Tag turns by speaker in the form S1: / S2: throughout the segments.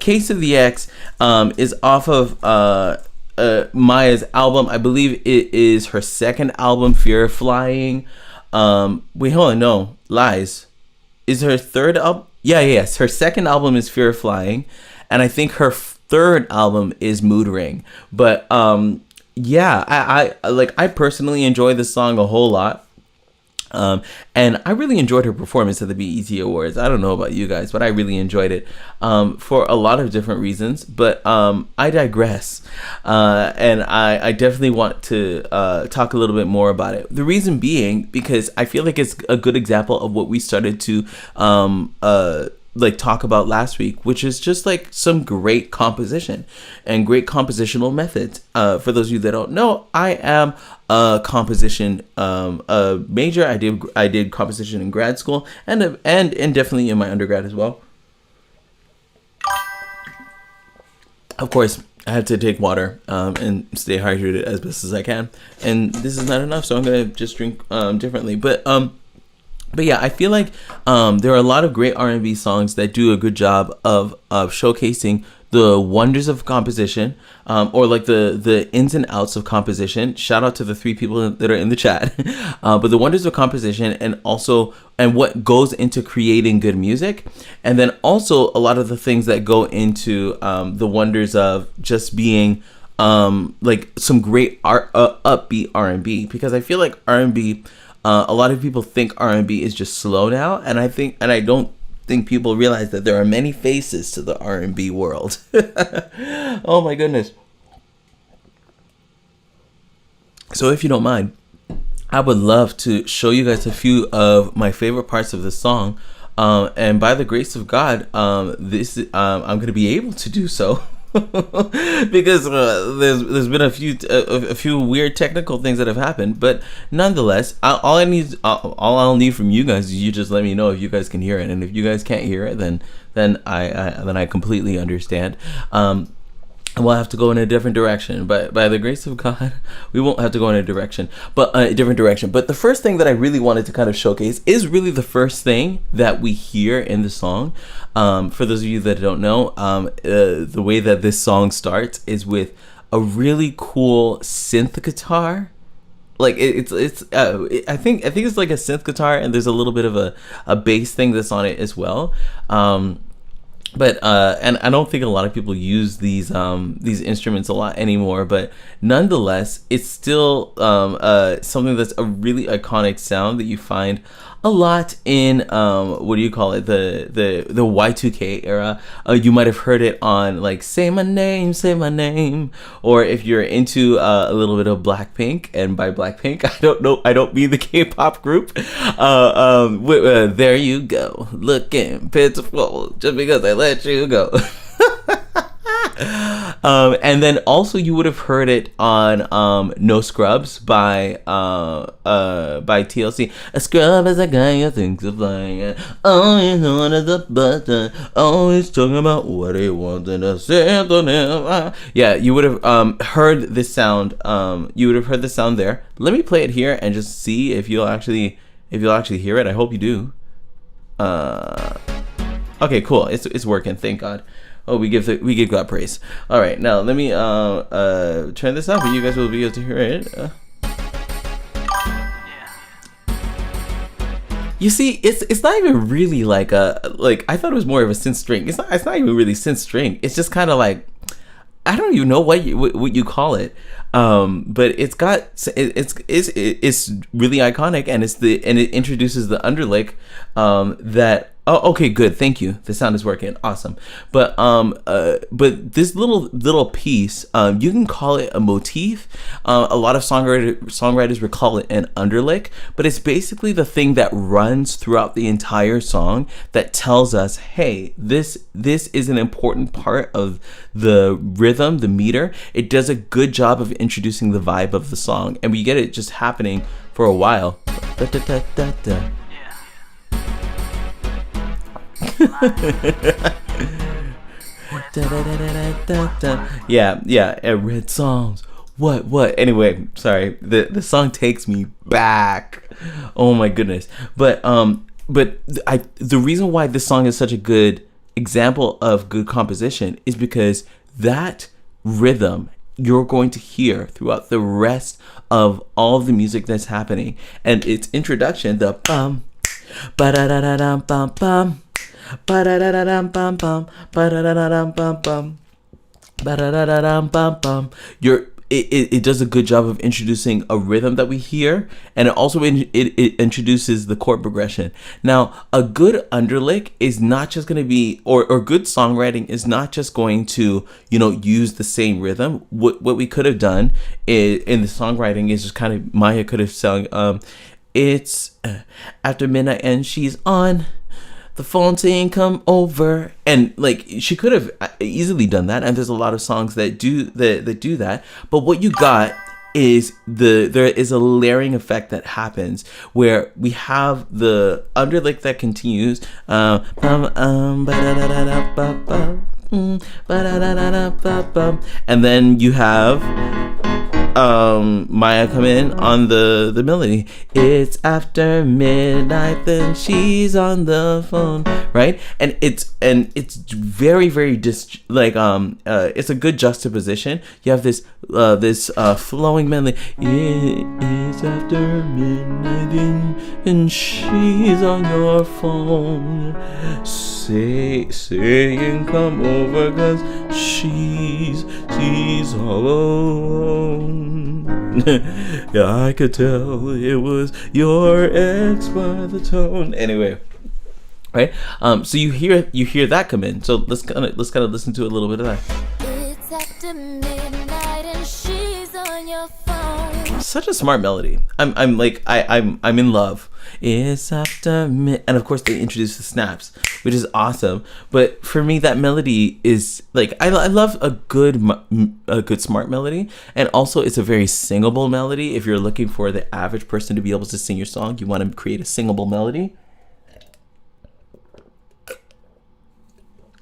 S1: Case of the X is off of Maya's album. I believe it is her second album, Fear of Flying. Wait, hold on, no, lies. Is her third album? Yes, her second album is Fear of Flying, and I think her third album is Mood Ring. But yeah, I personally enjoy this song a whole lot. And I really enjoyed her performance at the BET Awards. I don't know about you guys, but I really enjoyed it for a lot of different reasons. But I digress. And I definitely want to talk a little bit more about it. The reason being, because I feel like it's a good example of what we started to talk about last week, which is just like some great composition and great compositional methods. For those of you that don't know, I am a composition major. I did composition in grad school and definitely in my undergrad as well. Of course, I had to take water and stay hydrated as best as I can, and this is not enough, so I'm gonna just drink differently. But yeah, I feel like there are a lot of great R&B songs that do a good job of showcasing the wonders of composition, or like the ins and outs of composition. Shout out to the 3 people that are in the chat. But the wonders of composition, and what goes into creating good music. And then also a lot of the things that go into the wonders of just being like some great upbeat R&B. Because I feel like R&B, a lot of people think R&B is just slow now, and I don't think people realize that there are many faces to the R&B world. Oh my goodness. So if you don't mind, I would love to show you guys a few of my favorite parts of the song, and by the grace of God, I'm going to be able to do so. Because there's been a few weird technical things that have happened, but nonetheless, all I'll need from you guys is you just let me know if you guys can hear it, and if you guys can't hear it, then I completely understand. We'll have to go in a different direction, but by the grace of God, we won't have to go in a different direction. But the first thing that I really wanted to kind of showcase is really the first thing that we hear in the song. For those of you that don't know, the way that this song starts is with a really cool synth guitar. Like I think it's like a synth guitar, and there's a little bit of a bass thing that's on it as well. But and I don't think a lot of people use these instruments a lot anymore, but nonetheless, it's still something that's a really iconic sound that you find a lot in what do you call it, the Y2K era. You might have heard it on like Say My Name, or if you're into a little bit of Blackpink, and by Blackpink I don't mean the K-pop group. There you go, looking pitiful just because I let you go. And then also you would have heard it on No Scrubs by TLC. A scrub is a guy who thinks of flying, always on the button, always talking about what he wants and I said to him. Yeah, you would have heard this sound. You would have heard the sound there. Let me play it here and just see if you'll actually hear it. I hope you do. Okay, cool. It's working. Thank God. Oh, we give God praise. All right, now let me turn this up, and you guys will be able to hear it. You see, it's not even really like I thought it was more of a synth string. It's not even really synth string. It's just kind of like, I don't even know what you call it. But it's really iconic, and it introduces the underlick that. Oh, okay, good. Thank you. The sound is working. Awesome. But this little piece, you can call it a motif. A lot of songwriters would call it an underlick, but it's basically the thing that runs throughout the entire song that tells us, hey, this is an important part of the rhythm, the meter. It does a good job of introducing the vibe of the song, and we get it just happening for a while. Da, da, da, da, da. Yeah, red songs. What? Anyway, sorry. The song takes me back. Oh my goodness. But the reason why this song is such a good example of good composition is because that rhythm you're going to hear throughout the rest of all of the music that's happening. And its introduction, the bum, ba-da-da-da-dum, bum, bum, ba-da-da-da-dum, bum, bum, ba-da-da-da-dum, bum, bum, ba-da-da-da-dum, bum, bum. It does a good job of introducing a rhythm that we hear, and it also it introduces the chord progression. Now, a good underlick is not just going to be, or good songwriting is not just going to, use the same rhythm. What we could have done in the songwriting is just kind of, Maya could have sung, it's after midnight and she's on the phone saying come over, and like she could have easily done that, and there's a lot of songs that do that, but what you got is there is a layering effect that happens where we have the underlick that continues, and then you have Maya come in on the melody. It's after midnight, then she's on the phone, right? And it's very it's a good juxtaposition. You have this flowing melody. It's after midnight and she's on your phone, saying come over 'cause she's all alone. Yeah, I could tell it was your ex by the tone. Anyway, right? So you hear that come in. So let's kind of listen to a little bit of that. It's after midnight and she's on your phone. Such a smart melody. I'm in love. It's after mid, and of course they introduce the snaps, which is awesome. But for me, that melody is like I love a good smart melody, and also it's a very singable melody. If you're looking for the average person to be able to sing your song, you want to create a singable melody.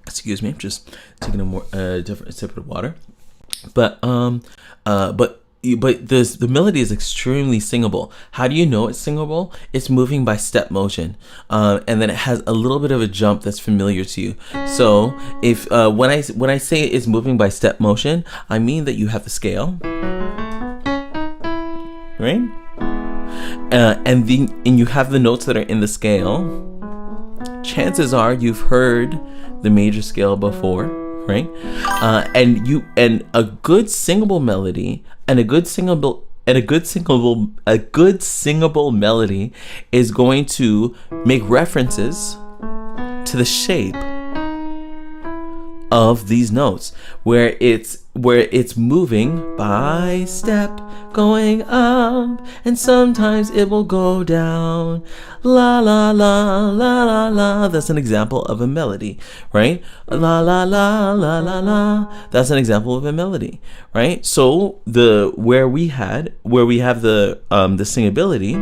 S1: Excuse me, I'm just taking a more different sip of water. But the melody is extremely singable. How do you know it's singable? It's moving by step motion, and then it has a little bit of a jump that's familiar to you. So if when I say it's moving by step motion, I mean that you have the scale, right? And you have the notes that are in the scale. Chances are you've heard the major scale before, right? And a good singable melody and a good singable melody is going to make references to the shape of these notes, where it's moving by step, going up, and sometimes it will go down. La la la la la la. That's an example of a melody, right? La la la la la la. That's an example of a melody, right? So where we have the singability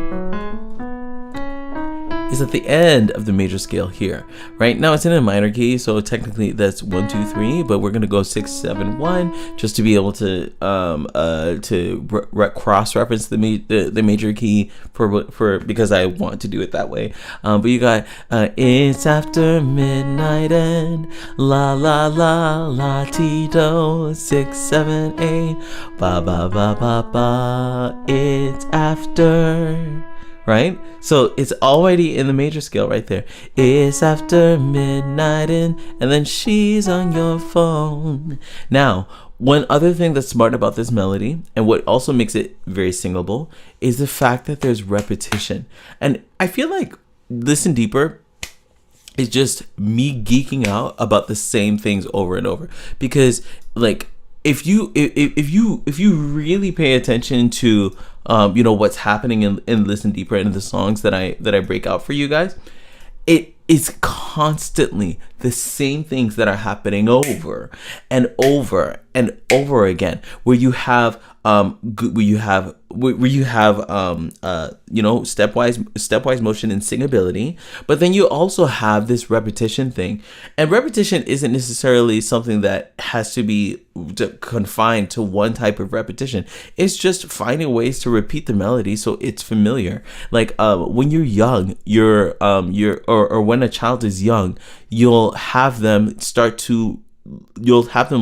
S1: is at the end of the major scale here, right? Now it's in a minor key, so technically that's 1, 2, 3, but we're gonna go 6, 7, 1 just to be able to cross-reference the major key for because I want to do it that way. But you got it's after midnight and la la la la ti do 6, 7, 8 ba ba ba ba ba. It's after. Right? So it's already in the major scale right there. It's after midnight and then she's on your phone. Now, one other thing that's smart about this melody, and what also makes it very singable, is the fact that there's repetition. And I feel like Listen Deeper is just me geeking out about the same things over and over. Because like if you really pay attention to what's happening in Listen Deeper and the songs that I break out for you guys, it is constantly the same things that are happening over and over and over again, where you have stepwise motion and singability, but then you also have this repetition thing. And repetition isn't necessarily something that has to be confined to one type of repetition. It's just finding ways to repeat the melody so it's familiar. Like when you're young, or when a child is young, you'll have them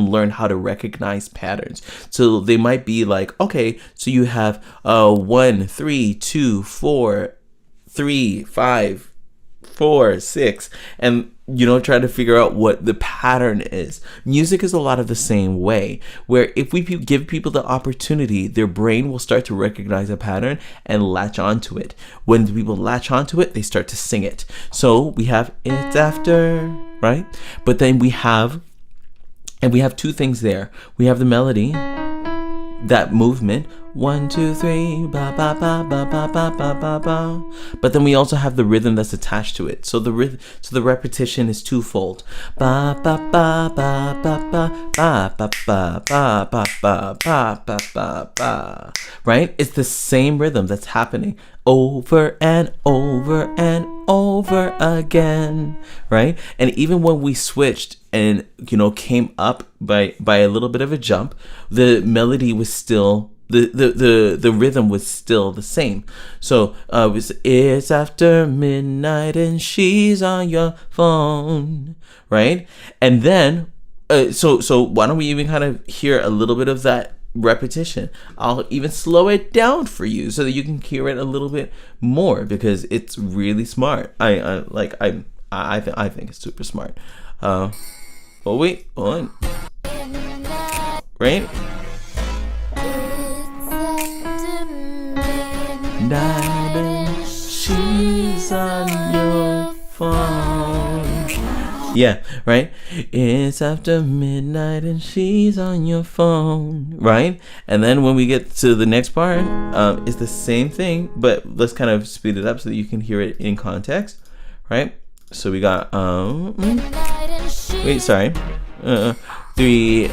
S1: learn how to recognize patterns. So they might be like, okay, so you have 1 3 2 4 3 5 4 6, and try to figure out what the pattern is. Music is a lot of the same way, where if we give people the opportunity, their brain will start to recognize a pattern and latch onto it. When people latch onto it, they start to sing it. So we have it's after, right? But then we have two things there. We have the melody, that movement, 1 2 3 ba ba ba ba ba ba ba ba ba. But then we also have the rhythm that's attached to it. So the repetition is twofold. Ba ba ba ba ba ba ba ba ba ba ba ba ba ba ba ba. Right? It's the same rhythm that's happening over and over and over again, right? And even when we switched and came up by a little bit of a jump, the melody was still the rhythm was still the same. So it's after midnight and she's on your phone, right? And then so why don't we even kind of hear a little bit of that repetition? I'll even slow it down for you so that you can hear it a little bit more, because it's really smart. I think it's super smart. Oh wait, hold on. Right? Night and she's on your phone. Yeah, right? It's after midnight and she's on your phone, right? And then when we get to the next part, it's the same thing, but let's kind of speed it up so that you can hear it in context, right? So we got wait, sorry. 3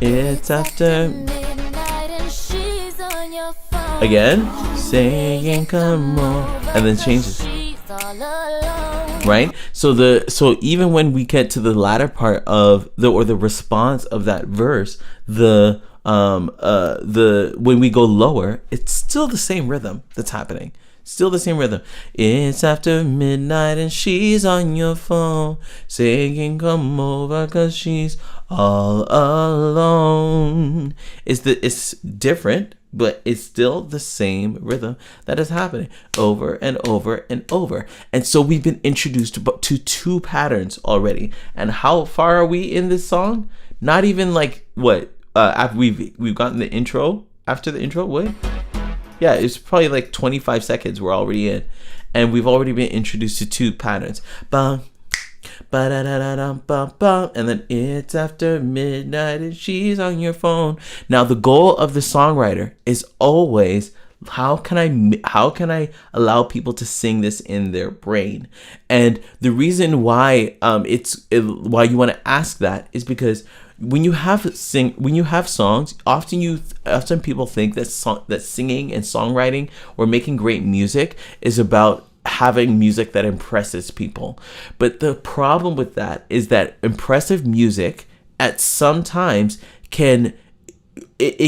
S1: it's after midnight and she's on your phone. Again, saying come on, and then changes. Right? So even when we get to the latter part of the response of that verse, when we go lower, it's still the same rhythm that's happening. Still the same rhythm. It's after midnight and she's on your phone, saying come over 'cause she's all alone. It's different, but it's still the same rhythm that is happening over and over and over. And so we've been introduced to two patterns already. And how far are we in this song? Not even like what? After we've gotten the intro. After the intro, what? Yeah, it's probably like 25 seconds we're already in. And we've already been introduced to two patterns. Bum, ba-da-da-da-dum, bum, bum, and then it's after midnight and she's on your phone. Now the goal of the songwriter is always, how can I allow people to sing this in their brain? And the reason why why you want to ask that is because when you have songs, often people think that singing and songwriting or making great music is about having music that impresses people. But the problem with that is that impressive music at some times can be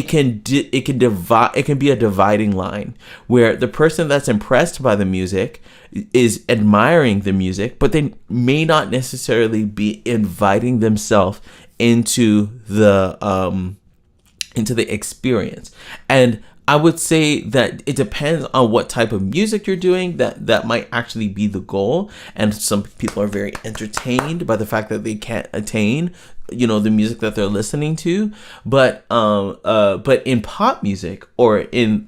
S1: a dividing line, where the person that's impressed by the music is admiring the music, but they may not necessarily be inviting themselves into the experience. And I would say that it depends on what type of music you're doing. That might actually be the goal. And some people are very entertained by the fact that they can't attain, the music that they're listening to. But in pop music, or in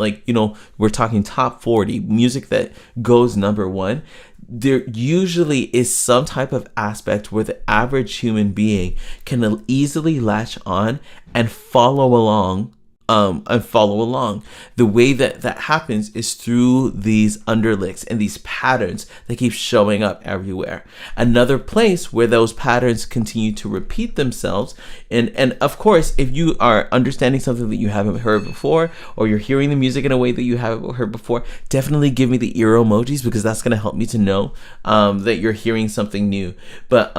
S1: we're talking top 40 music that goes number one, there usually is some type of aspect where the average human being can easily latch on and follow along and follow along. The way that happens is through these underlicks and these patterns that keep showing up everywhere. Another place where those patterns continue to repeat themselves, and of course, if you are understanding something that you haven't heard before, or you're hearing the music in a way that you haven't heard before, definitely give me the ear emojis, because that's going to help me to know that you're hearing something new. But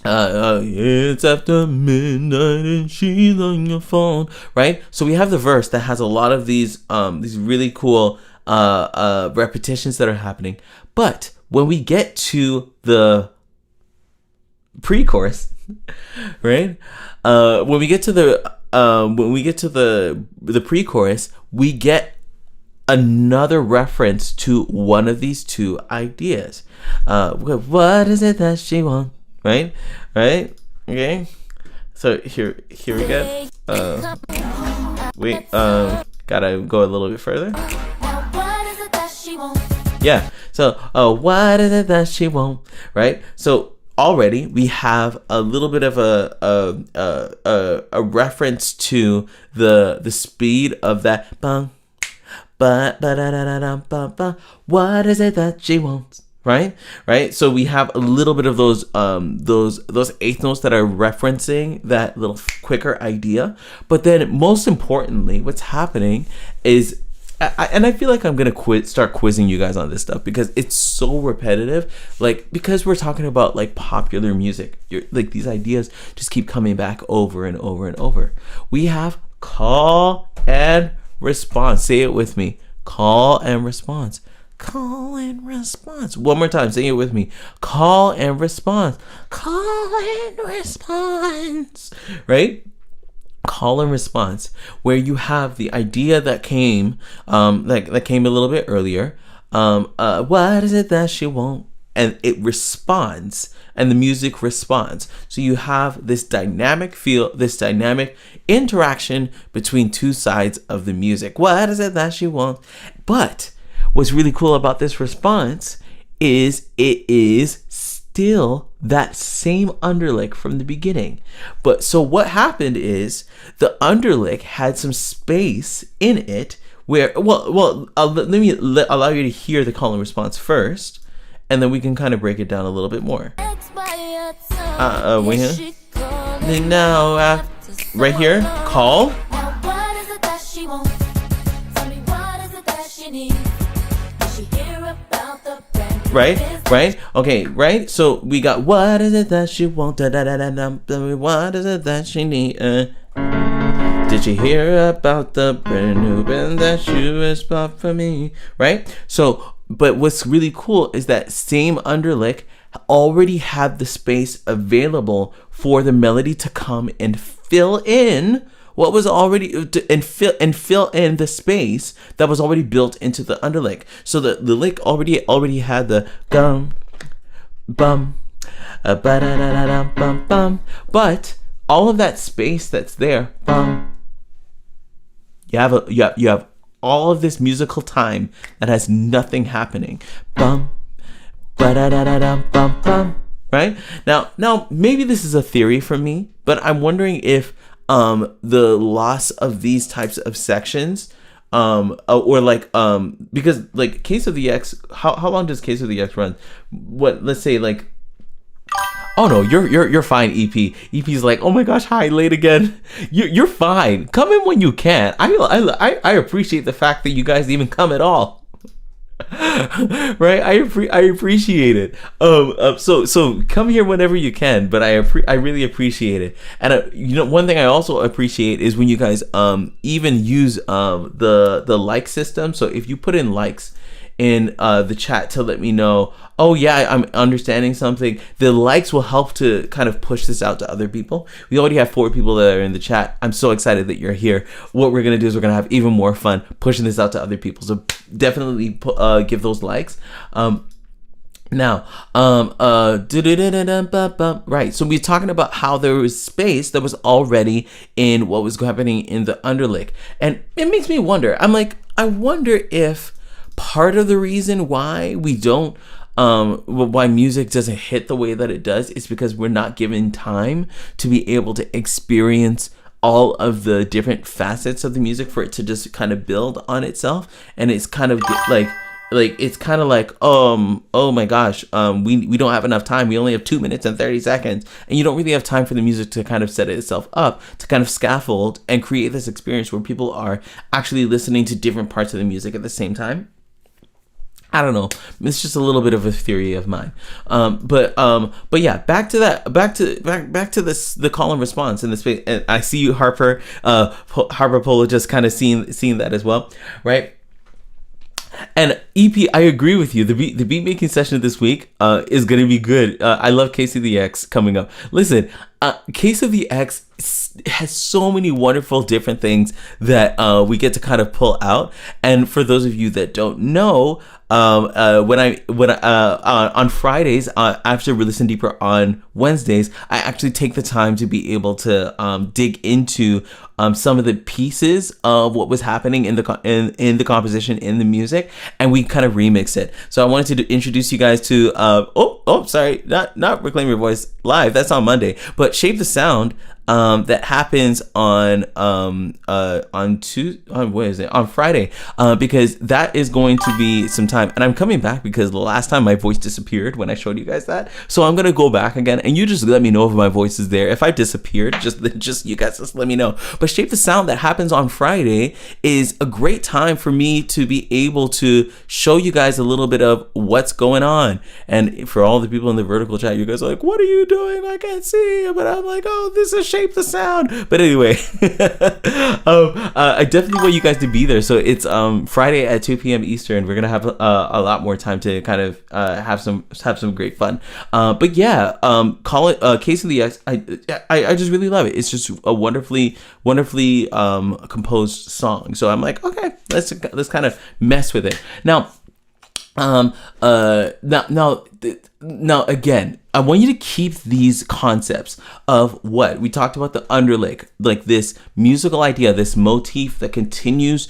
S1: it's after midnight and she's on your phone, right? So we have the verse that has a lot of these really cool repetitions that are happening. But when we get to the pre-chorus, right? When we get to the pre-chorus, we get another reference to one of these two ideas. What is it that she wants? Right? Okay. So here we go. Gotta go a little bit further. Yeah. So, what is it that she won't? Right. So already we have a little bit of a reference to the speed of that. Bang, what is it that she wants? Right. So we have a little bit of those eighth notes that are referencing that little quicker idea. But then most importantly, what's happening is, I feel like I'm gonna start quizzing you guys on this stuff, because it's so repetitive. Like, because we're talking about like popular music, like these ideas just keep coming back over and over and over. We have call and response. Say it with me. Call and response. Call and response. One more time. Say it with me. Call and response. Call and response. Right? Call and response, where you have the idea that came, that came a little bit earlier. What is it that she won't? And it responds, and the music responds. So you have this dynamic feel, this dynamic interaction between two sides of the music. What is it that she won't? But what's really cool about this response is it is still that same underlick from the beginning. But so what happened is the underlick had some space in it where, let me allow you to hear the call and response first, and then we can kind of break it down a little bit more. Wait here. Now, right here, call. Right? Okay, right? So we got, what is it that she wants? What is it that she need? Did you hear about the brand new band that she was bought for me? Right? So, but what's really cool is that same underlick already had the space available for the melody to come and fill in what was already, and fill in the space that was already built into the underlick. So the lick already had the gum, bum, bum, bum. But all of that space that's there, bum. You have all of this musical time that has nothing happening. Bum, bum, bum. Right? Now maybe this is a theory from me, but I'm wondering if the loss of these types of sections, or like, because like Case of the X, how long does Case of the X run? Let's say like, oh no, you're fine, EP. EP's like, oh my gosh, hi, late again. You're fine. Come in when you can. I appreciate the fact that you guys even come at all. Right? I appreciate it. So come here whenever you can, but I really appreciate it. And one thing I also appreciate is when you guys even use the like system. So if you put in likes in the chat to let me know, oh yeah, I'm understanding something, the likes will help to kind of push this out to other people. We already have 4 people that are in the chat. I'm so excited that you're here. What we're gonna do is we're gonna have even more fun pushing this out to other people. So definitely give those likes. Now, right. So we're talking about how there was space that was already in what was happening in the underlick, and it makes me wonder. I'm like, I wonder if part of the reason why we don't, why music doesn't hit the way that it does is because we're not given time to be able to experience all of the different facets of the music for it to just kind of build on itself. And it's kind of it's kind of like, oh my gosh, we don't have enough time. We only have 2 minutes and 30 seconds. And you don't really have time for the music to kind of set itself up, to kind of scaffold and create this experience where people are actually listening to different parts of the music at the same time. I don't know. It's just a little bit of a theory of mine. But yeah, back to this, the call and response in this space. And I see you, Harper Polo, just kind of seeing that as well, right? And EP, I agree with you. The beat making session this week is going to be good. I love Case of the X coming up. Listen, Case of the X has so many wonderful different things that we get to kind of pull out. And for those of you that don't know, when I on Fridays, after we listen deeper on Wednesdays, I actually take the time to be able to dig into some of the pieces of what was happening in the composition, in the music, and we kind of remix it. So I wanted to introduce you guys to sorry, not Reclaim Your Voice live. That's on Monday, but Shape the Sound. That happens on Friday, because that is going to be some time, and I'm coming back because the last time my voice disappeared when I showed you guys that, so I'm gonna go back again, and you just let me know if my voice is there. If I disappeared, just you guys just let me know. But Shape the Sound that happens on Friday is a great time for me to be able to show you guys a little bit of what's going on. And for all the people in the vertical chat, you guys are like, what are you doing? I can't see. But I'm like, oh, this is Shape the Sound. But anyway, I definitely want you guys to be there. So it's Friday at 2 p.m. Eastern. We're gonna have a lot more time to kind of have some great fun. But yeah, call it Case of the X. I just really love it. It's just a wonderfully composed song. So I'm like, okay, let's kind of mess with it now. Now again, I want you to keep these concepts of what we talked about, the underlick, like this musical idea, this motif that continues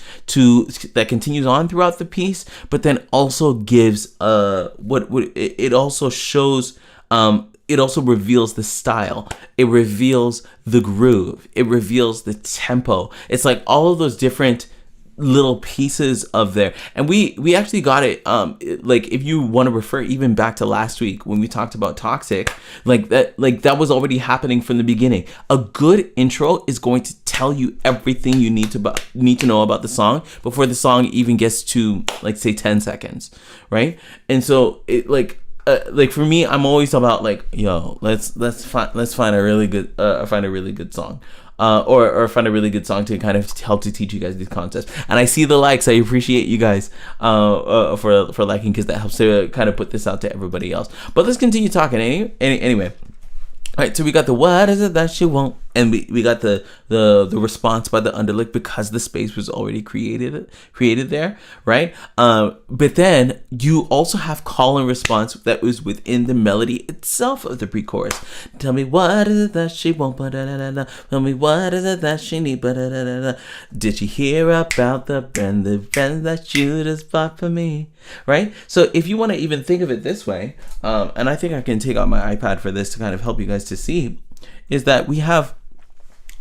S1: on throughout the piece, but then also gives it also shows. It also reveals the style. It reveals the groove. It reveals the tempo. It's like all of those different little pieces of there, and we actually got it. Like if you want to refer even back to last week when we talked about Toxic, like that was already happening from the beginning. A good intro is going to tell you everything you need to know about the song before the song even gets to, like, say 10 seconds, right? And so it like for me, I'm always about like, yo, let's find a really good song. Or find a really good song to kind of help to teach you guys these concepts. And I see the likes. I appreciate you guys for liking, because that helps to kind of put this out to everybody else. But let's continue talking anyway. All right, so we got the what is it that she won't, and we got the response by the underlick, because the space was already created there, right? But then you also have call and response that was within the melody itself of the pre-chorus. Tell me what is it that she won't, ba-da-da-da-da. Tell me what is it that she need, ba-da-da-da-da. Did you hear about the brand that you just bought for me? Right? So if you want to even think of it this way, and I think I can take out my iPad for this to kind of help you guys to see, is that we have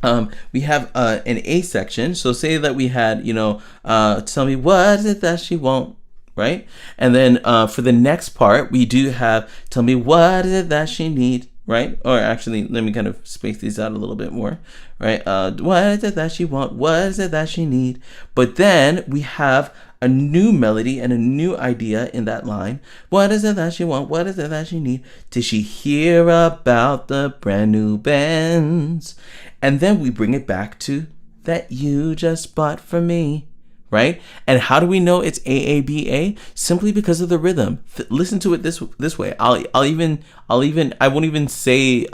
S1: an A section. So say that we had, tell me what is it that she won't, right? And then for the next part, we do have tell me what is it that she need, right? Or actually, let me kind of space these out a little bit more, right? What is it that she want? What is it that she need? But then we have a new melody and a new idea in that line. What is it that she want? What is it that she need? Did she hear about the brand new Benz? And then we bring it back to that you just bought for me, right? And how do we know it's AABA? Simply because of the rhythm. Listen to it this way. I won't even sing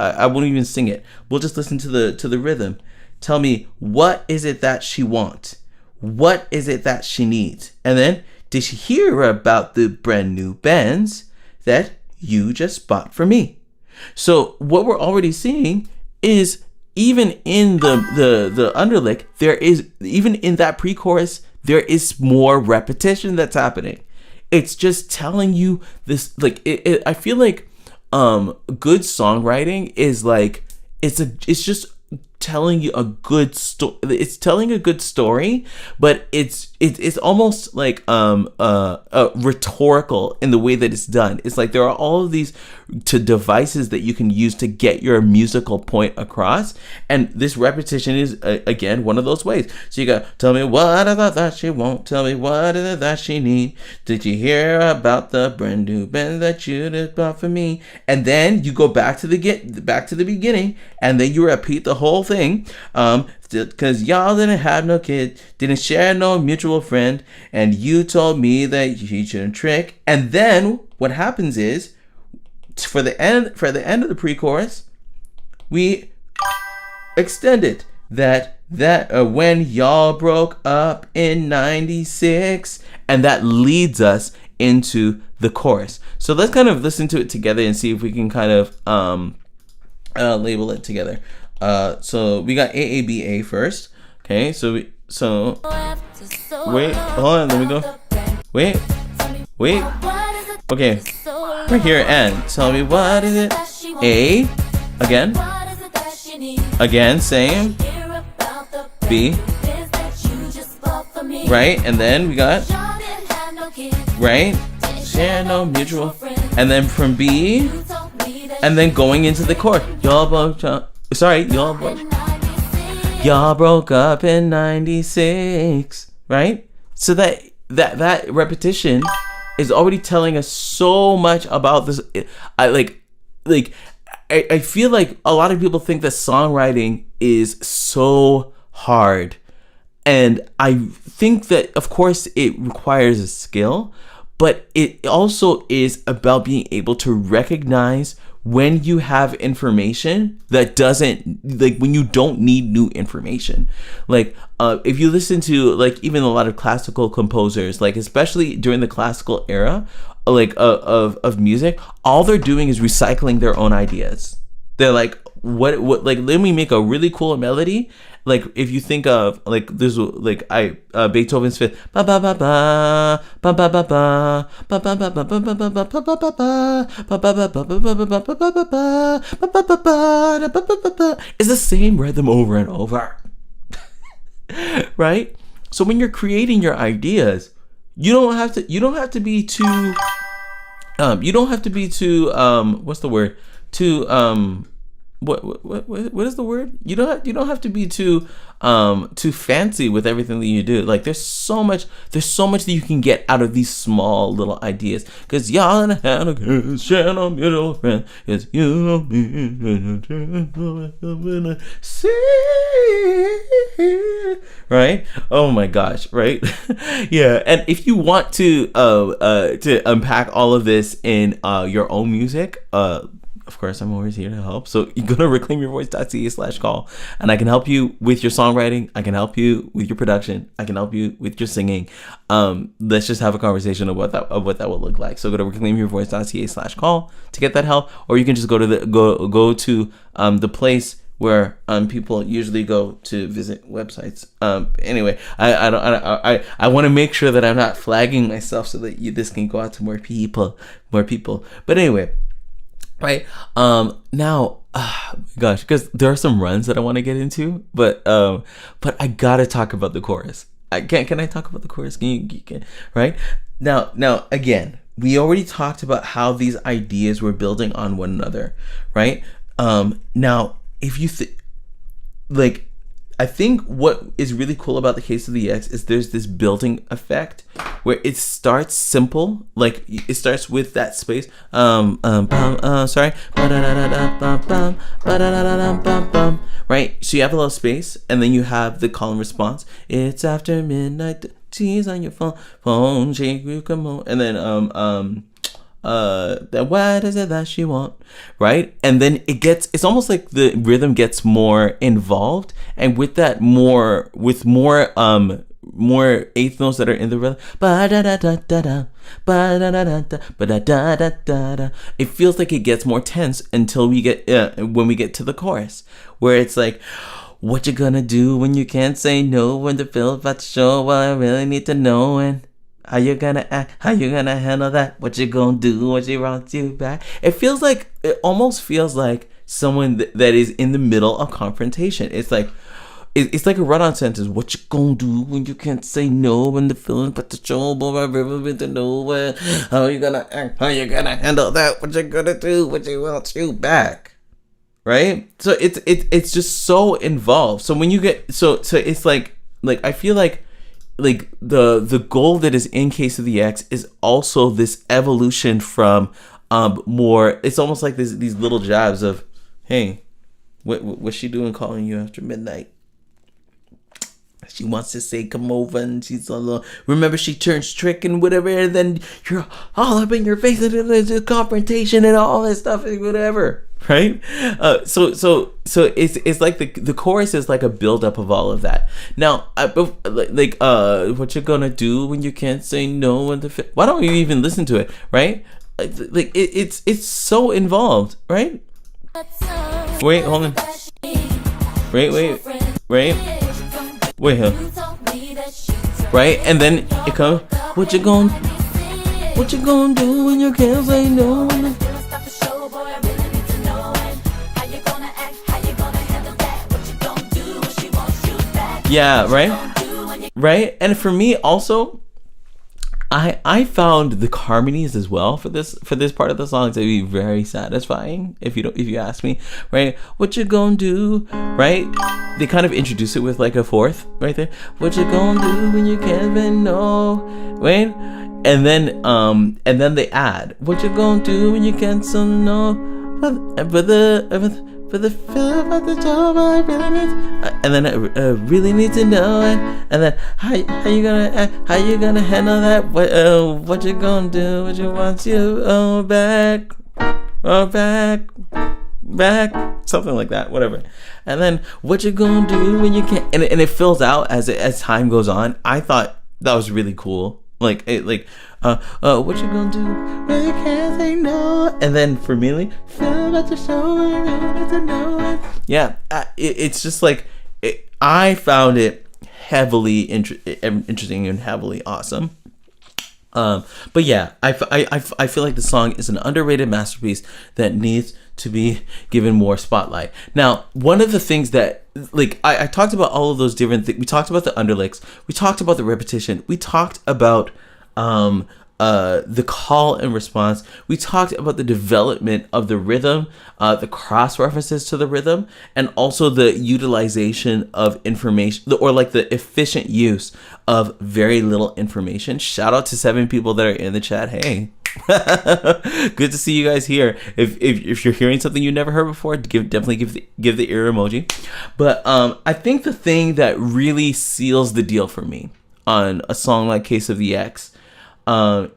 S1: it. We'll just listen to the rhythm. Tell me, what is it that she want? What is it that she needs? And then, did she hear about the brand new Benz that you just bought for me? So what we're already seeing is, even in the underlick, there is, even in that pre-chorus, there is more repetition that's happening. It's just telling you this, like, I feel like good songwriting is like, it's just telling you a good story. It's telling a good story, but it's almost like rhetorical in the way that it's done. It's like there are all of these devices that you can use to get your musical point across, and this repetition is again one of those ways. So you got, tell me what is it that she won't, tell me what is it that she need, did you hear about the brand new band that you just bought for me? And then you go back to the beginning, and then you repeat the whole thing, because y'all didn't have no kid, didn't share no mutual friend, and you told me that you shouldn't trick. And then what happens is, for the end of the pre-chorus, we extend it that when y'all broke up in 96, and that leads us into the chorus. So let's kind of listen to it together and see if we can kind of label it together. So we got AABA first. Okay, so wait, hold on, let me go. Wait. Okay, right here, and tell me what is it? A, again, same. B, right, and then we got, right, share no mutual, and then from B, and then going into the chord, y'all broke up in 96, right? So that repetition is already telling us so much about this. I feel like a lot of people think that songwriting is so hard, and I think that of course it requires a skill, but it also is about being able to recognize when you have information that doesn't, like, when you don't need new information. Like if you listen to, like, even a lot of classical composers, like especially during the classical era, like of music, all they're doing is recycling their own ideas. They're like, what like, let me make a really cool melody. Like if you think of, like, there's like Beethoven's Fifth, ba ba ba ba ba ba ba ba ba ba ba ba ba ba ba ba ba. It's the same rhythm over and over, right? So when you're creating your ideas, you don't have to be too what's the word, too what is the word? You don't have to be too fancy with everything that you do. Like there's so much that you can get out of these small little ideas. Because y'all in a hand again, share no mutual friend. It's you and me. Right? Oh my gosh, right? Yeah. And if you want to unpack all of this in your own music, of course, I'm always here to help. So you go to reclaimyourvoice.ca/call, and I can help you with your songwriting. I can help you with your production. I can help you with your singing. Let's just have a conversation of what that will look like. So go to reclaimyourvoice.ca/call to get that help, or you can just go to the place where people usually go to visit websites. Anyway, I want to make sure that I'm not flagging myself so that this can go out to more people. But anyway. Right. Now, gosh, because there are some runs that I want to get into, but I gotta talk about the chorus. Can I talk about the chorus? Can right? Now, again, we already talked about how these ideas were building on one another, right? Now, if you I think what is really cool about the Case of the X is there's this building effect where it starts simple, like it starts with that space, right? So you have a little space, and then you have the call and response. It's after midnight, tease on your phone, shake you come on, and then that what is it that she want, right? And then it's almost like the rhythm gets more involved, and with that more eighth notes that are in the rhythm, it feels like it gets more tense until we get when we get to the chorus, where it's like, what you gonna do when you can't say no, when the feel's about to show what I really need to know, and how you gonna act? How you gonna handle that? What you gonna do when she wants you back? It almost feels like someone that is in the middle of confrontation. It's like a run-on sentence. What you gonna do when you can't say no, when the feelings but the show, boy, I've ever been to nowhere? How you gonna act? How you gonna handle that? What you gonna do? What you want you back? Right? So it's just so involved. So when you get so it's like I feel like the goal that is in Case of the X is also this evolution from more. It's almost like these little jabs of, hey, what's she doing calling you after midnight? She wants to say come over, and she's a little, remember she turns trick and whatever, and then you're all up in your face and there's a confrontation and all this stuff and whatever, right? So it's like the chorus is like a build-up of all of that. Now what you gonna do when you can't say no, and why don't you even listen to it, right? It's so involved, right? Wait, hold on. Wait, huh? Right? And then it comes, what you gonna do when you can't say no? Yeah, right? Right? And for me also, I found the harmonies as well for this part of the song to be very satisfying, if you ask me, right? What you gonna do, right? They kind of introduce it with like a fourth right there. What you gonna do when you can't say no, right? And then they add, what you gonna do when you can't say no, but the feel about the job I really need, and then I really need to know it, and then how you gonna handle that? What you gonna do? What you want you back, something like that, whatever. And then what you gonna do when you can't? And it fills out as time goes on. I thought that was really cool. What you gonna do when you can't say no? And then for me, like, feel about the show, I really need to know it. Yeah, it's just like, I found it heavily interesting and heavily awesome. But yeah, I feel like the song is an underrated masterpiece that needs to be given more spotlight. Now, one of the things that, like, I talked about all of those different things. We talked about the underlicks. We talked about the repetition. We talked about the call and response. We talked about the development of the rhythm, the cross references to the rhythm, and also the utilization of information, or like the efficient use of very little information. Shout out to 7 people that are in the chat. Hey, good to see you guys here. If you're hearing something you never heard before, definitely give the ear emoji. But I think the thing that really seals the deal for me on a song like Case of the X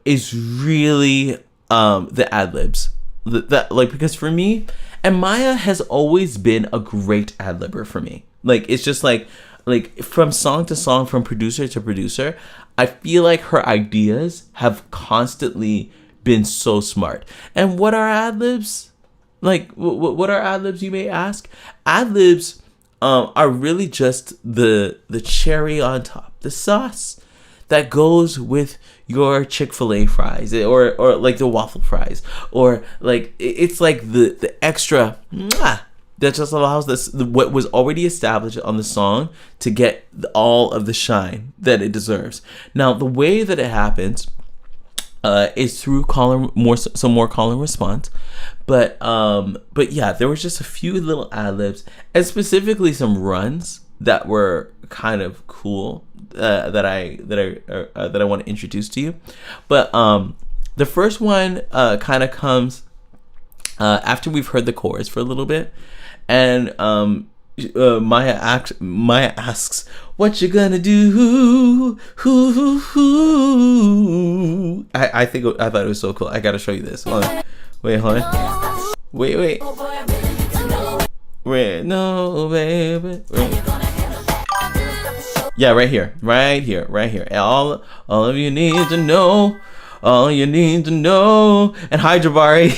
S1: is really the ad-libs. Because for me, and Maya has always been a great ad-libber for me. Like, it's just like from song to song, from producer to producer, I feel like her ideas have constantly been so smart. And what are ad-libs? Like, what are ad-libs, you may ask? Ad-libs are really just the cherry on top, the sauce that goes with your Chick-fil-A fries, or like the waffle fries, or like it's like the extra that just allows what was already established on the song to get all of the shine that it deserves. Now, the way that it happens is through some more call and response, but yeah, there was just a few little ad-libs, and specifically some runs that were kind of cool that I want to introduce to you. But the first one kind of comes after we've heard the chorus for a little bit, and Maya asks, "What you gonna do?" I thought it was so cool. I gotta show you this. Hold on. Wait. Wait. No, baby. Wait. Yeah, right here. All of you need to know. And hi, Jabari.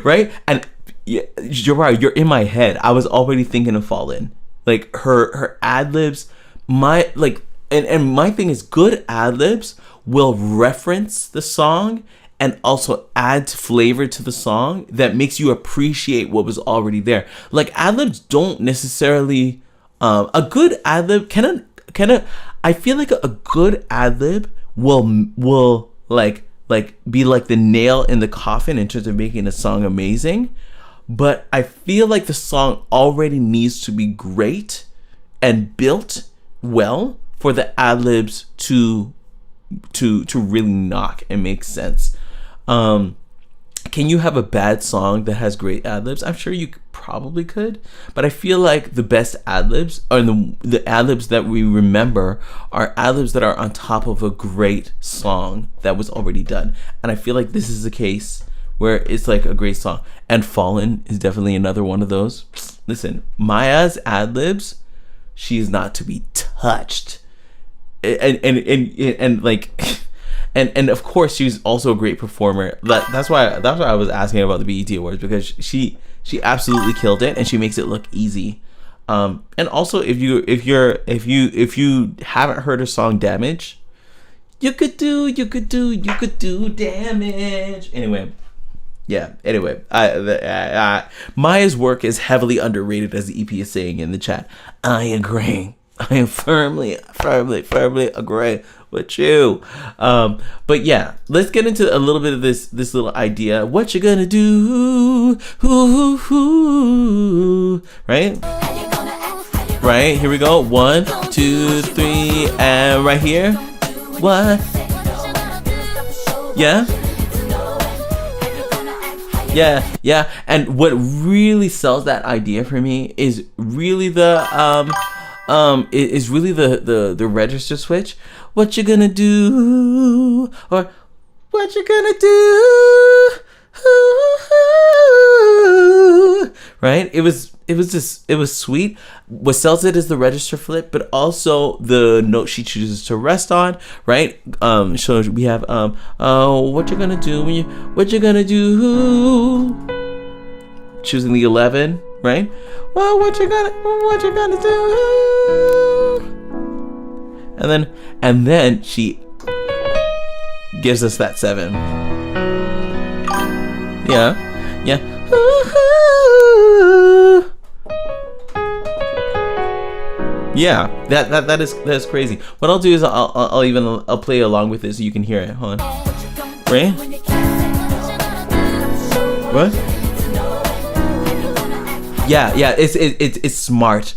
S1: Right? And yeah, Jabari, you're in my head. I was already thinking of Fall In. Like her ad-libs, my thing is, good ad-libs will reference the song and also adds flavor to the song that makes you appreciate what was already there. Like ad-libs don't necessarily a good ad-lib can I feel like a good ad-lib will like be like the nail in the coffin in terms of making a song amazing. But I feel like the song already needs to be great and built well for the ad-libs to really knock and make sense. Can you have a bad song that has great ad-libs? I'm sure you probably could, but I feel like the best ad-libs, or the ad-libs that we remember, are ad-libs that are on top of a great song that was already done. And I feel like this is the case where it's like a great song. And Fallen is definitely another one of those. Listen, Maya's ad-libs, she is not to be touched. And like and of course she's also a great performer. That's why I was asking about the BET Awards, because she absolutely killed it and she makes it look easy. And also if you haven't heard her song Damage, you could do damage. Anyway, Maya's work is heavily underrated, as the EP is saying in the chat. I agree. I am firmly agree with you. But yeah, let's get into a little bit of this little idea. What you gonna do? Right? Right, here we go. 1, 2, 3, and right here. What? Yeah? Yeah. And what really sells that idea for me is really the register switch. What you gonna do? Or what you gonna do? Right? It was sweet. What sells it is the register flip, but also the note she chooses to rest on, right? So we have what you gonna do when what you gonna do? Choosing the 11, right? Well, what you gonna do? And then she gives us that 7. Yeah. Yeah, that is crazy. What I'll do is I'll play along with it so you can hear it. Hold on. Right? What? Yeah, it's smart.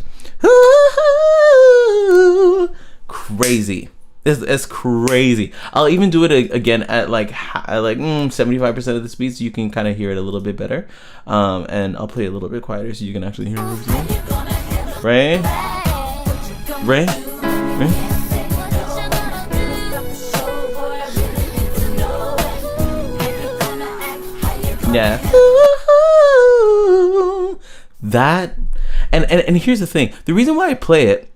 S1: Crazy. It's crazy. I'll even do it again at like 75% of the speed, so you can kind of hear it a little bit better. And I'll play it a little bit quieter so you can actually hear it. Right? Yeah. That and here's the thing. The reason why I play it,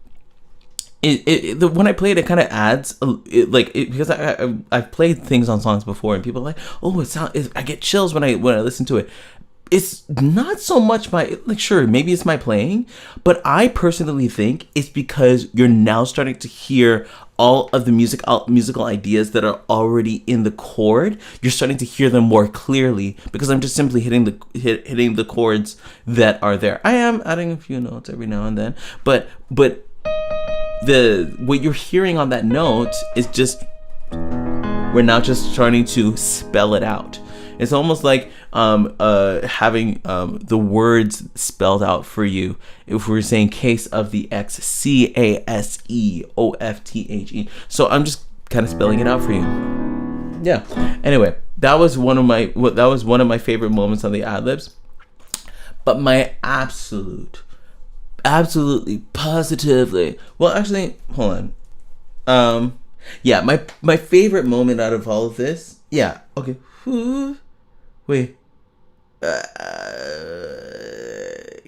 S1: when I play it, it kind of adds because I've played things on songs before and people are like, oh, I get chills when I listen to it. It's not so much sure, maybe it's my playing, but I personally think it's because you're now starting to hear all of the musical ideas that are already in the chord. You're starting to hear them more clearly because I'm just simply hitting the chords that are there. I am adding a few notes every now and then, but what you're hearing on that note is just, we're now just starting to spell it out. It's almost like having the words spelled out for you. If we're saying case of the X, CASEOFTHE. So I'm just kind of spelling it out for you. Yeah. Anyway, that was one of my favorite moments on the Ad-Libs. But my absolutely positively, well, actually, hold on. Yeah, my favorite moment out of all of this. Yeah. Okay. Wait.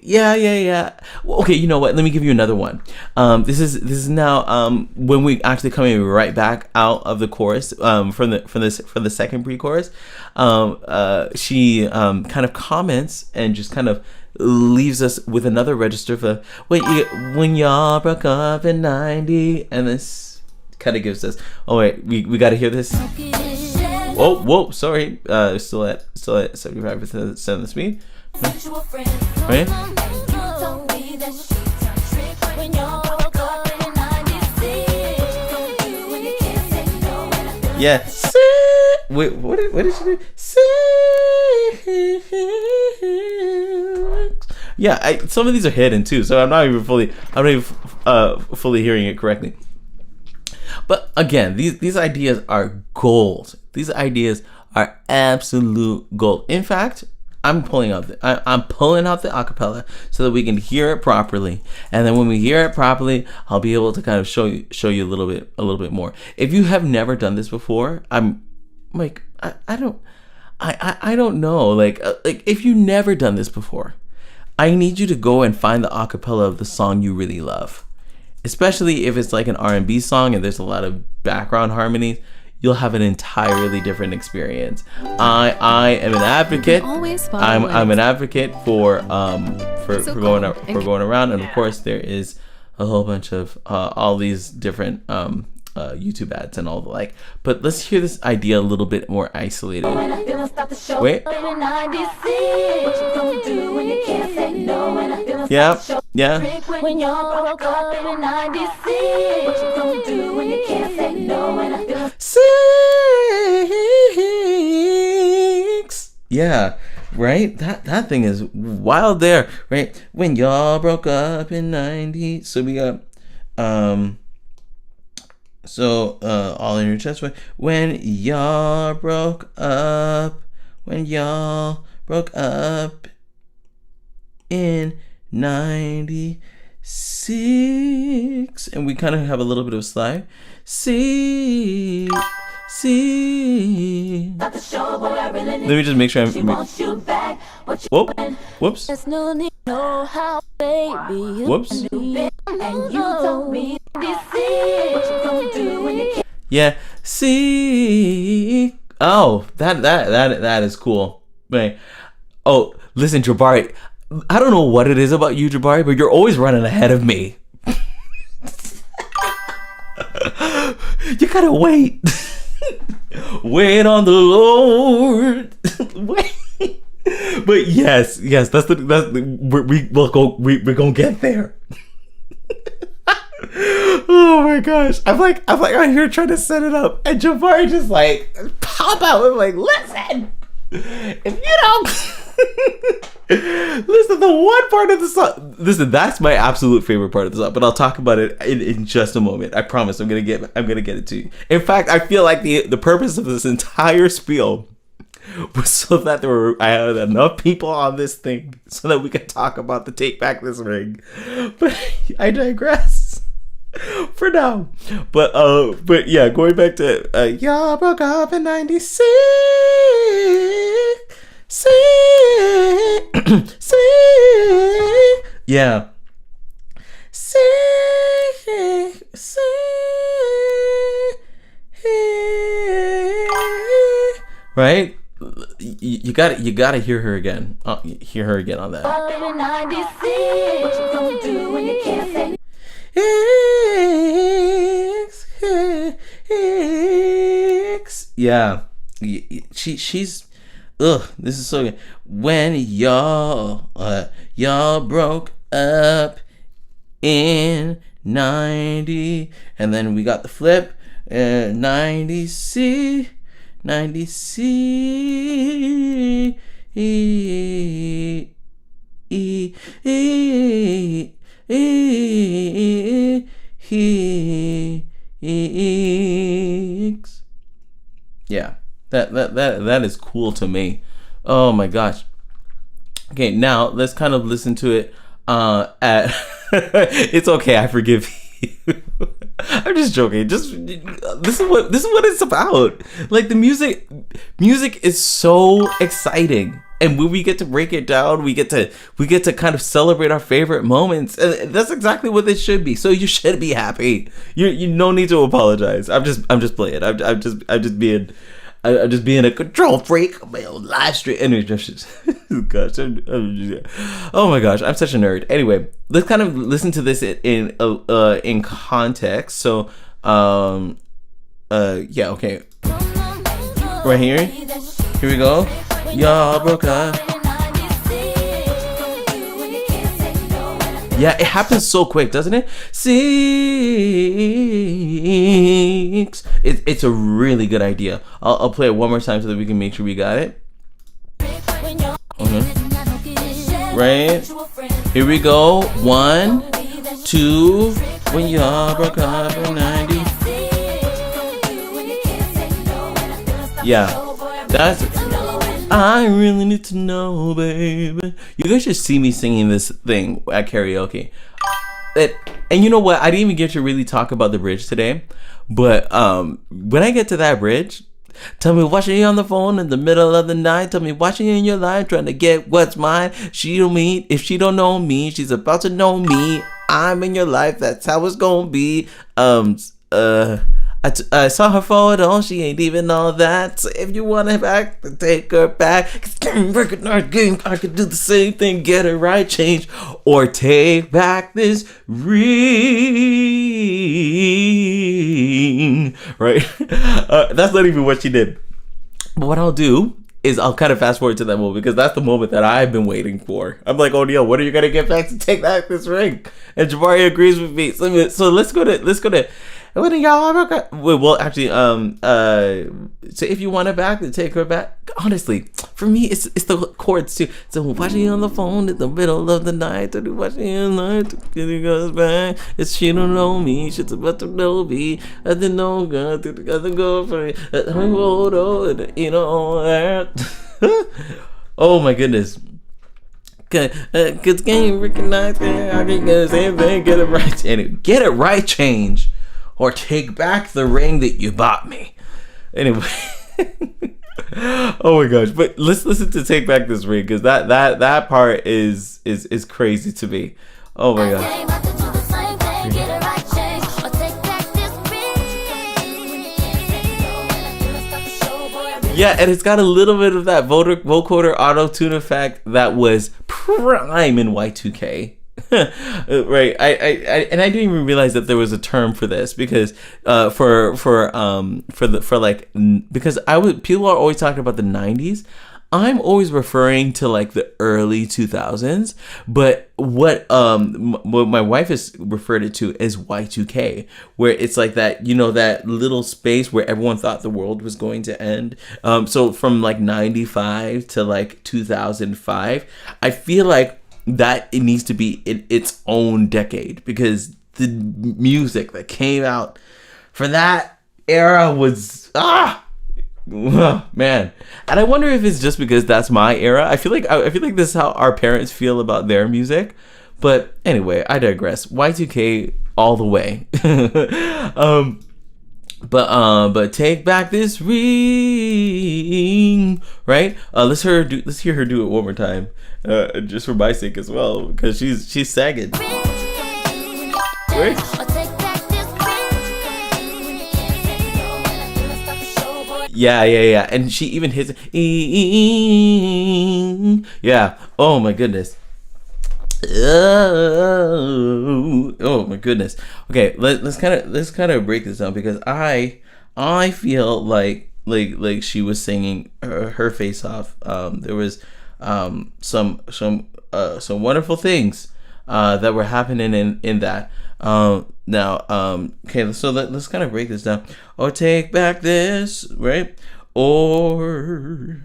S1: Yeah. Well, okay, you know what? Let me give you another one. This is now when we actually coming right back out of the chorus from the second pre-chorus. She kind of comments and just kind of leaves us with another register for when y'all broke up in 90, and this kind of gives us. Oh wait, we got to hear this. whoa, sorry. Still at 75% of the speed. Right? Yeah. Wait, what did she do? Yeah, some of these are hidden too, so I'm not even fully hearing it correctly. But again, these ideas are gold. These ideas are absolute gold. In fact, I'm pulling out the acapella so that we can hear it properly, and then when we hear it properly, I'll be able to kind of show you a little bit more. If you have never done this before, I'm like, I don't know, like if you never done this before, I need you to go and find the acapella of the song you really love, especially if it's like an R&B song and there's a lot of background harmonies. You'll have an entirely different experience. I am an advocate. I'm an advocate for going around, and of course there is a whole bunch of all these different YouTube ads and all the like. But let's hear this idea a little bit more isolated. Wait. Yeah. When y'all broke up in the 96, what you gonna do when you can't say no? When I feel 6. Yeah, right? That thing is wild there, right? When y'all broke up in 90. So we got all in your chest. When y'all broke up in 96, and we kind of have a little bit of a slide. See. Let me just make sure I'm. Whoops. Whoops. Yeah. See. Oh, that is cool. Right. Oh, listen, Jabari. I don't know what it is about you, Jabari, but you're always running ahead of me. You gotta wait. Wait on the Lord. Wait. But yes, that's we're gonna get there. Oh my gosh, I'm like out here trying to set it up, and Jabari just like pop out and like, listen, if you don't. Listen, the one part of the song. Listen, that's my absolute favorite part of the song. But I'll talk about it in just a moment. I promise. I'm gonna get it to you. In fact, I feel like the purpose of this entire spiel was so that I had enough people on this thing so that we could talk about the Take Back This Ring. But I digress for now. But yeah, going back to y'all broke up in 96. Yeah. Right? You gotta hear her again. Hear her again on that. Yeah. She's this is so good. When y'all broke up in 90, and then we got the flip, 90C. Yeah, that is cool to me. Oh my gosh. Okay, now let's kind of listen to it at It's okay, I forgive you. I'm just joking. Just this is what it's about. Like, the music is so exciting, and when we get to break it down, we get to kind of celebrate our favorite moments, and that's exactly what this should be. So you should be happy. You no need to apologize. I'm just playing. I'm just being a control freak on my own live stream. Anyway, gosh, oh my gosh, I'm such a nerd. Anyway, let's kind of listen to this in context. So, yeah, okay. Right here. Here we go. Y'all broke up. Yeah, it happens so quick, doesn't it? 6. It's a really good idea. I'll play it one more time so that we can make sure we got it. Okay. Right. Here we go. 1, 2. When y'all broke up in 90. Yeah. That's. I really need to know, baby. You guys should see me singing this thing at karaoke. And you know what? I didn't even get to really talk about the bridge today. But when I get to that bridge, tell me why she on the phone in the middle of the night. Tell me why she in your life trying to get what's mine. She don't mean if she don't know me, she's about to know me. I'm in your life. That's how it's gonna be. I saw her photo, she ain't even all that. So if you want her back, then take her back. Cause recognize game, I could do the same thing, get it right, change, or take back this ring. Right? That's not even what she did. But what I'll do is I'll kind of fast forward to that moment because that's the moment that I've been waiting for. I'm like, oh Neil, when are you gonna get back to take back this ring? And Jabari agrees with me. So let's go to. What do y'all ever? Well, actually, so if you want her back, then take her back. Honestly, for me, it's the chords too. So why she on the phone in the middle of the night? Why she in the night? It goes back. It's she don't know me. She's about to know me. I didn't know God. I didn't go for it. You know that. Oh my goodness. Cause game recognize that I can get the same thing. Get it right. And get it right. Change. Or take back the ring that you bought me. Anyway. Oh my gosh. But let's listen to Take Back This Ring. Because that part is crazy to me. Oh my gosh. Yeah, and it's got a little bit of that vocoder auto-tune effect that was prime in Y2K. Right, I didn't even realize that there was a term for this because because people are always talking about the 90s. I'm always referring to like the early 2000s, but what my wife has referred it to as Y2K, where it's like that, you know, that little space where everyone thought the world was going to end. So from like 95 to like 2005, I feel like that it needs to be in its own decade because the music that came out for that era was man. And I wonder if it's just because that's my era. I feel like this is how our parents feel about their music. But anyway, I digress. Y2K all the way. But take back this ring, right? Let's hear her do it one more time, just for my sake as well, because she's sagging. Right? Yeah, and she even hits. Yeah. Oh my goodness. Oh my goodness. Okay, let's kind of break this down because I feel like she was singing her face off. There was some wonderful things that were happening in that. Now okay, so let's kind of break this down. Or take back this, right? Or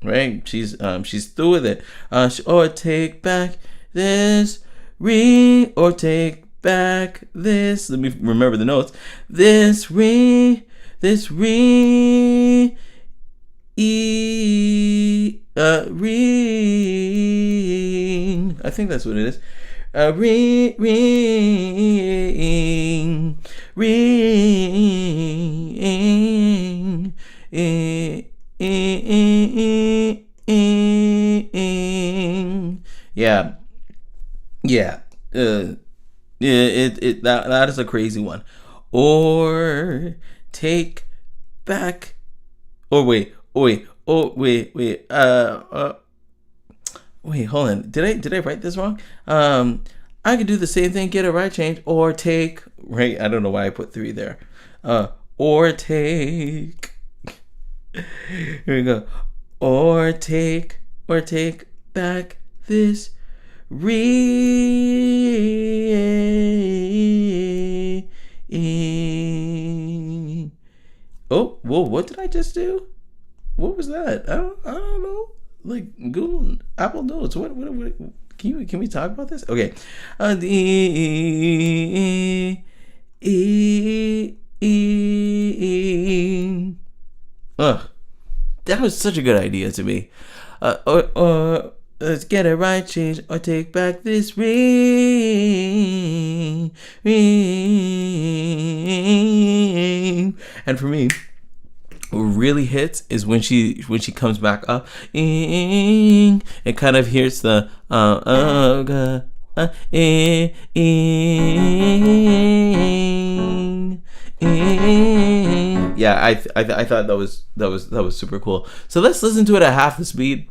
S1: right, she's through with it. Or take back this ring, or take back this. Let me remember the notes. This ring, ring. I think that's what it is. Ring. Yeah. That is a crazy one. Or take back. Wait, hold on. Did I write this wrong? I could do the same thing, get it right, change, or take, right? I don't know why I put 3 there. Or take Here we go. Or take back this ring. Oh, whoa, what did I just do? What was that? I don't know. Like Google, Apple Notes. What can we talk about this? Okay. That was such a good idea to me. Or let's get it right, change, or take back this ring. And for me, what really hits is when she comes back up. It kind of hears the yeah, I thought that was super cool. So let's listen to it at half the speed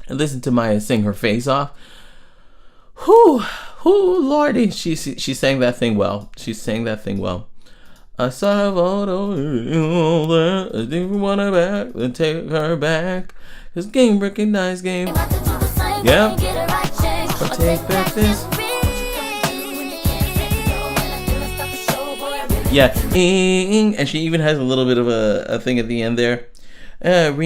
S1: and listen to Maya sing her face off. Whoo, Lordy, she sang that thing well. She sang that thing well. I saw a photo, I think we want her back, then take her back. This game recognized game. Yeah. But take back this. Yeah, and she even has a little bit of a thing at the end there. Ring.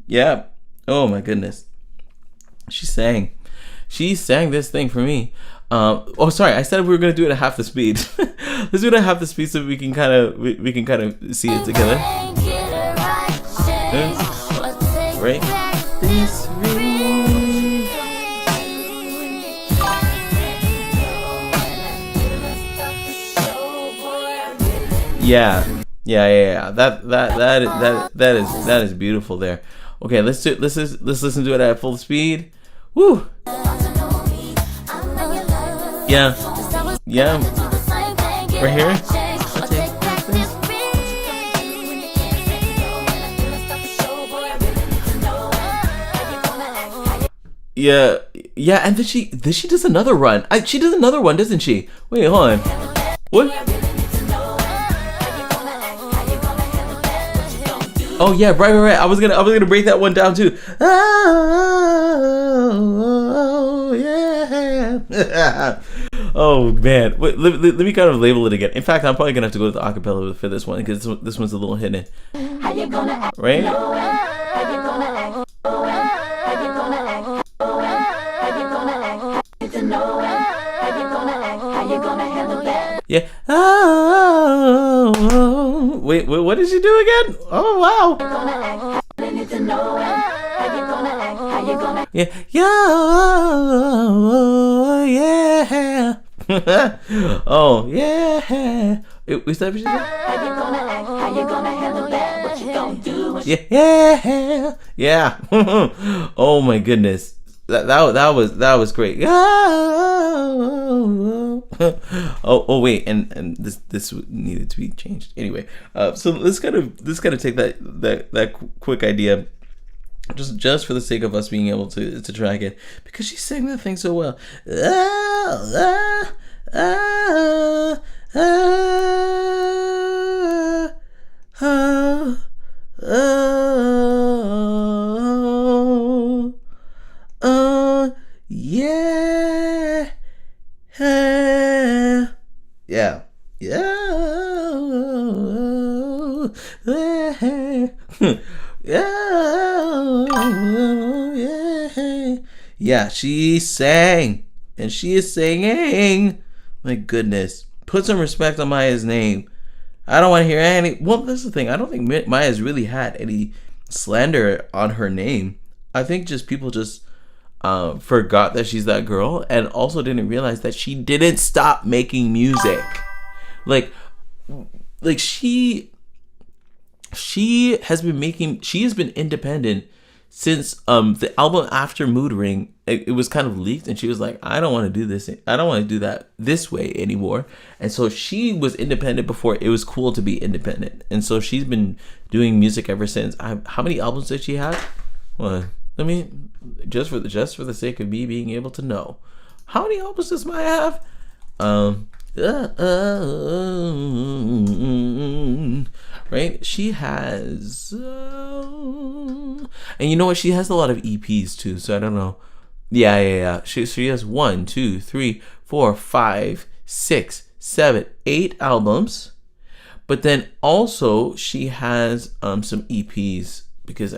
S1: Yeah. Oh my goodness. She sang this thing for me. Oh, sorry. I said we were gonna do it at half the speed. Let's do it at half the speed so we can kind of see it together. Right. This ring. Yeah. That is beautiful there. Okay, let's listen to it at full speed. Woo. Yeah. Right here. Yeah, and then she does another run. She does another one, doesn't she? Wait, hold on. What? Oh yeah, right. I was gonna break that one down too. Oh yeah. Oh man. Wait, let me kind of label it again. In fact, I'm probably gonna have to go to the acapella for this one because this one's a little hidden. How you gonna act? Right? How you gonna act? How you gonna act? How you gonna act? How you gonna handle that? Yeah. Oh, wait, what did she do again? Oh wow. Yeah. Oh yeah. Is that what she said? How you gonna handle that? What you gonna do? Yeah. Oh my goodness. That was great. Oh wait, and this needed to be changed anyway. So let's kind of take that quick idea, just for the sake of us being able to track it, because she sang that thing so well. Yeah, she sang, and she is singing. My goodness, put some respect on Maya's name. I don't want to hear any. Well, that's the thing. I don't think Maya's really had any slander on her name. I think people just forgot that she's that girl, and also didn't realize that she didn't stop making music. Like she has been independent since the album after Mood Ring. It was kind of leaked, and she was like, I don't want to do this. I don't want to do that this way anymore. And so she was independent before it was cool to be independent. And so she's been doing music ever since. How many albums did she have? Well, let me just for the sake of me being able to know, how many albums does Maya have? right? She has, and you know what? She has a lot of EPs too. So I don't know. Yeah. She has 1, 2, 3, 4, 5, 6, 7, 8 albums. But then also she has some EPs, because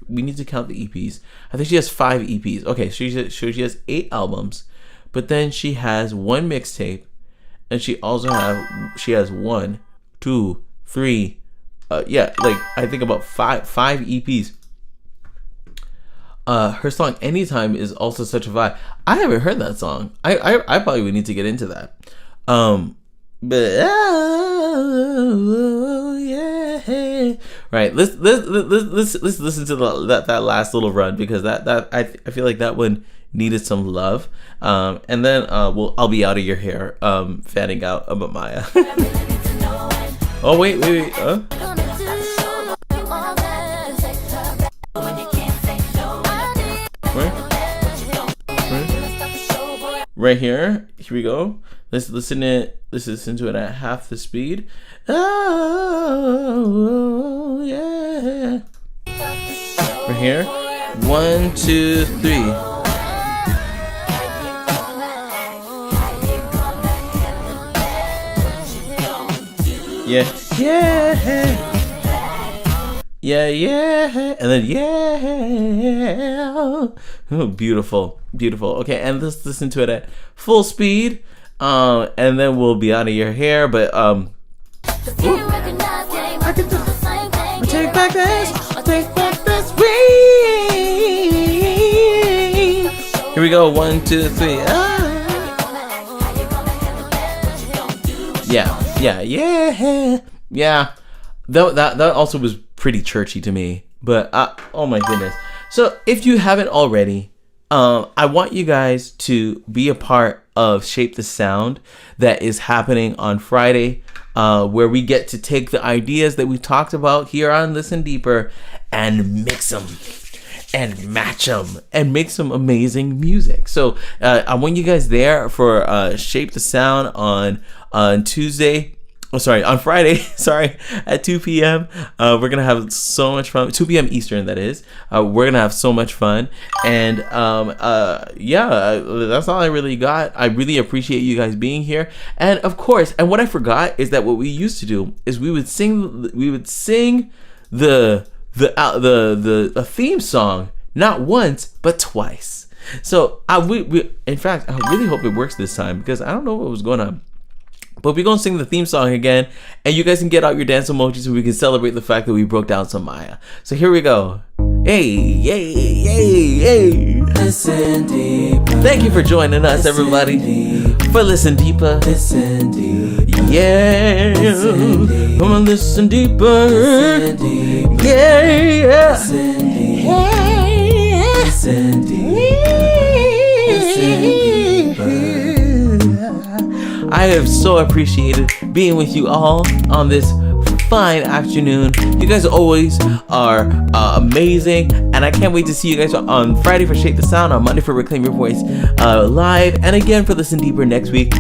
S1: we need to count the EPs. I think she has 5 EPs. Okay, so she has 8 albums, but then she has 1 mixtape, and she has 1, 2, 3, like I think about five EPs. Her song "Anytime" is also such a vibe. I haven't heard that song. I probably would need to get into that. But yeah, right. Let's listen to that last little run, because that I feel like that one needed some love. And then I'll be out of your hair, fanning out about Maya. Oh wait. Right here we go. Let's listen to it at half the speed. Oh yeah. Right here. 1, 2, 3. Yeah. And then oh, beautiful. Okay, and let's listen to it at full speed. And then we'll be out of your hair. But I can take back this ring. Here we go. 1, 2, 3. Yeah. That also was pretty churchy to me. But oh my goodness. So if you haven't already, I want you guys to be a part of Shape the Sound that is happening on Friday, where we get to take the ideas that we talked about here on Listen Deeper and mix them and match them and make some amazing music. So I want you guys there for Shape the Sound on Tuesday. On Friday, at 2 p.m. We're going to have so much fun. 2 p.m. Eastern, that is. We're going to have so much fun. And that's all I really got. I really appreciate you guys being here. And of course, and what I forgot is that what we used to do is we would sing the theme song not once but twice. So in fact, I really hope it works this time, because I don't know what was going on. But we're going to sing the theme song again, and you guys can get out your dance emojis so we can celebrate the fact that we broke down some Maya. So here we go. Hey. Listen deeper. Thank you for joining us, everybody, for Listen Deeper. Listen deeper. Yeah. Come on, listen deeper. Listen deeper. Yeah. Listen deeper. Listen deeper. Listen deeper. I have so appreciated being with you all on this fine afternoon. You guys always are amazing, and I can't wait to see you guys on Friday for Shape the Sound, on Monday for Reclaim Your Voice live, and again for Listen Deeper next week.